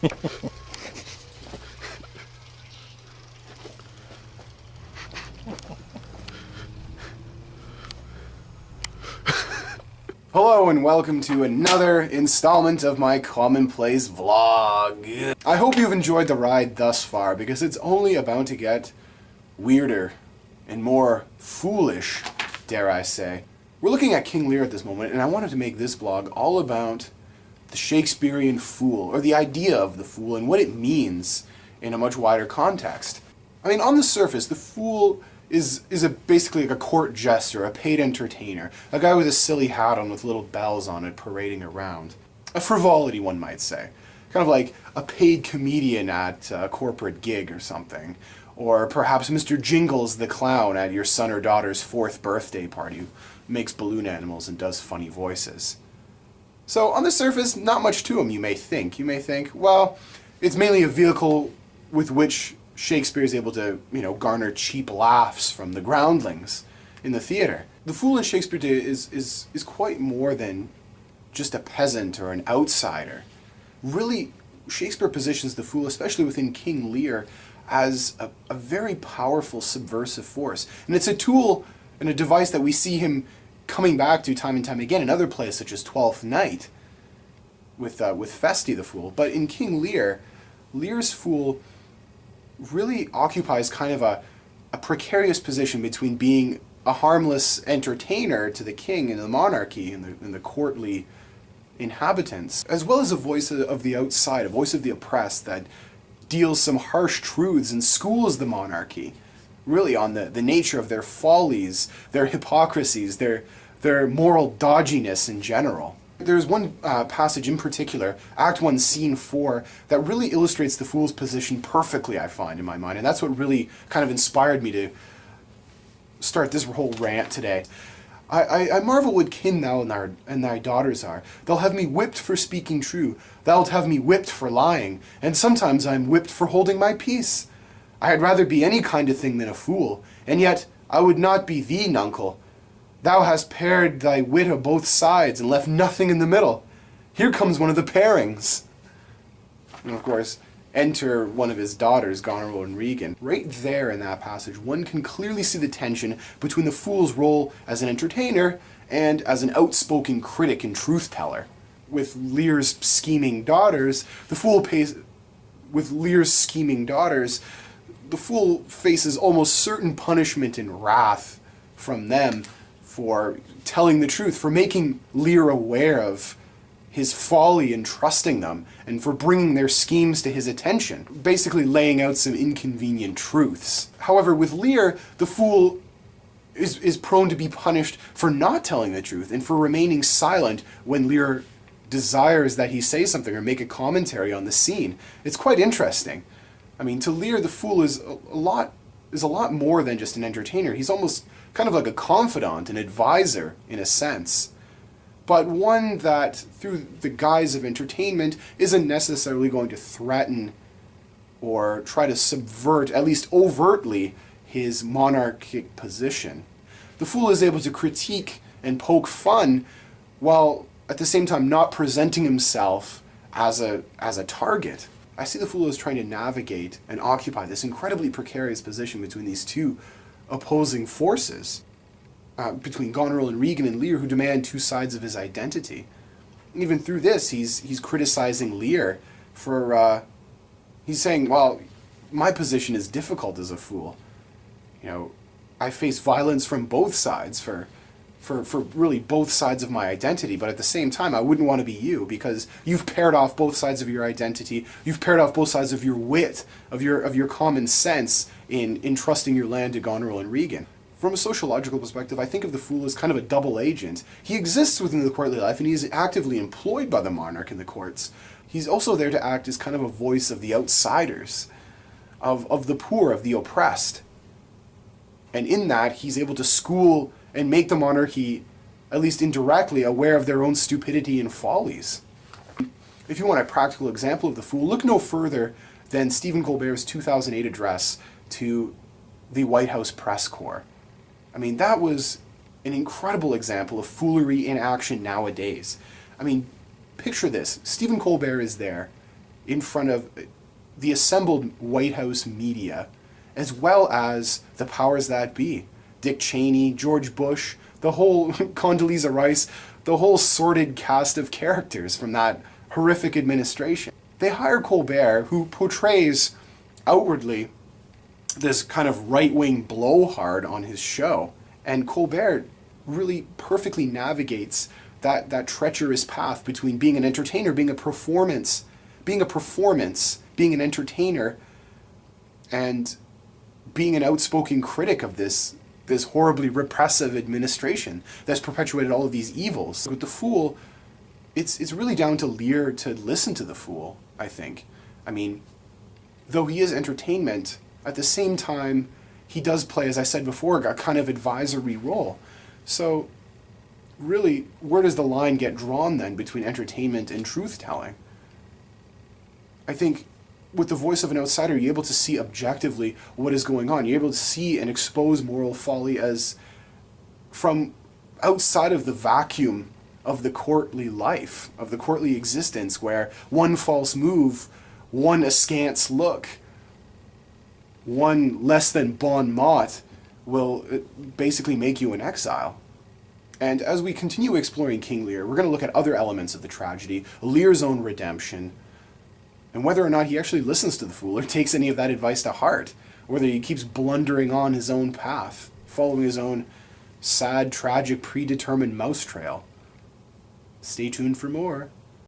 Hello and welcome to another installment of my Commonplace vlog. I hope you've enjoyed the ride thus far because it's only about to get weirder and more foolish, dare I say. We're looking at King Lear at this moment, and I wanted to make this vlog all about the Shakespearean fool, or the idea of the fool and what it means in a much wider context. I mean, on the surface, the fool is basically like a court jester, a paid entertainer, a guy with a silly hat on with little bells on it parading around. A frivolity, one might say. Kind of like a paid comedian at a corporate gig or something. Or perhaps Mr. Jingles the clown at your son or daughter's 4th birthday party who makes balloon animals and does funny voices. So on the surface, not much to him, you may think. You may think, well, it's mainly a vehicle with which Shakespeare is able to, garner cheap laughs from the groundlings in the theater. The fool in Shakespeare is quite more than just a peasant or an outsider. Really, Shakespeare positions the fool, especially within King Lear, as a very powerful subversive force. And it's a tool and a device that we see him coming back to time and time again in other plays such as Twelfth Night with Feste the Fool. But in King Lear, Lear's fool really occupies kind of a precarious position between being a harmless entertainer to the king and the monarchy and the courtly inhabitants, as well as a voice of the outside, a voice of the oppressed that deals some harsh truths and schools the monarchy, really on the nature of their follies, their hypocrisies, their moral dodginess in general. There's one passage in particular, Act 1, Scene 4, that really illustrates the fool's position perfectly, I find, in my mind. And that's what really kind of inspired me to start this whole rant today. I marvel what kin thou and thy daughters are. They'll have me whipped for speaking true. Thou'lt have me whipped for lying. And sometimes I'm whipped for holding my peace. I had rather be any kind of thing than a fool. And yet I would not be thee, nuncle. Thou hast pared thy wit o' both sides and left nothing in the middle. Here comes one of the pairings. And of course, enter one of his daughters, Goneril and Regan. Right there in that passage, one can clearly see the tension between the fool's role as an entertainer and as an outspoken critic and truth-teller. With Lear's scheming daughters, the fool faces almost certain punishment and wrath from them for telling the truth, for making Lear aware of his folly in trusting them, and for bringing their schemes to his attention, basically laying out some inconvenient truths. However, with Lear, the fool is prone to be punished for not telling the truth and for remaining silent when Lear desires that he say something or make a commentary on the scene. It's quite interesting. I mean, to Lear, the fool is a lot more than just an entertainer. He's almost kind of like a confidant, an advisor, in a sense. But one that, through the guise of entertainment, isn't necessarily going to threaten or try to subvert, at least overtly, his monarchic position. The fool is able to critique and poke fun while at the same time not presenting himself as a target. I see the fool as trying to navigate and occupy this incredibly precarious position between these two opposing forces, between Goneril and Regan and Lear, who demand two sides of his identity. And even through this, he's criticizing Lear for, he's saying, well, my position is difficult as a fool. I face violence from both sides for really both sides of my identity, but at the same time, I wouldn't want to be you, because you've paired off both sides of your identity, you've paired off both sides of your wit, of your common sense in trusting your land to Goneril and Regan. From a sociological perspective, I think of the fool as kind of a double agent. He exists within the courtly life, and he's actively employed by the monarch in the courts. He's also there to act as kind of a voice of the outsiders, of the poor, of the oppressed. And in that, he's able to school and make the monarchy, at least indirectly, aware of their own stupidity and follies. If you want a practical example of the fool, look no further than Stephen Colbert's 2008 address to the White House press corps. I mean, that was an incredible example of foolery in action nowadays. I mean, picture this. Stephen Colbert is there, in front of the assembled White House media, as well as the powers that be. Dick Cheney, George Bush, the whole Condoleezza Rice, the whole sordid cast of characters from that horrific administration. They hire Colbert, who portrays outwardly this kind of right-wing blowhard on his show. And Colbert really perfectly navigates that treacherous path between being an entertainer, being an entertainer, and being an outspoken critic of this horribly repressive administration that's perpetuated all of these evils. With the Fool, it's really down to Lear to listen to the Fool, I think. I mean, though he is entertainment, at the same time, he does play, as I said before, a kind of advisory role. So, really, where does the line get drawn then between entertainment and truth-telling? I think with the voice of an outsider, you're able to see objectively what is going on. You're able to see and expose moral folly as from outside of the vacuum of the courtly life, of the courtly existence, where one false move, one askance look, one less than bon mot will basically make you an exile. And as we continue exploring King Lear, we're going to look at other elements of the tragedy, Lear's own redemption, and whether or not he actually listens to the Fool or takes any of that advice to heart, or whether he keeps blundering on his own path, following his own sad, tragic, predetermined mouse trail. Stay tuned for more.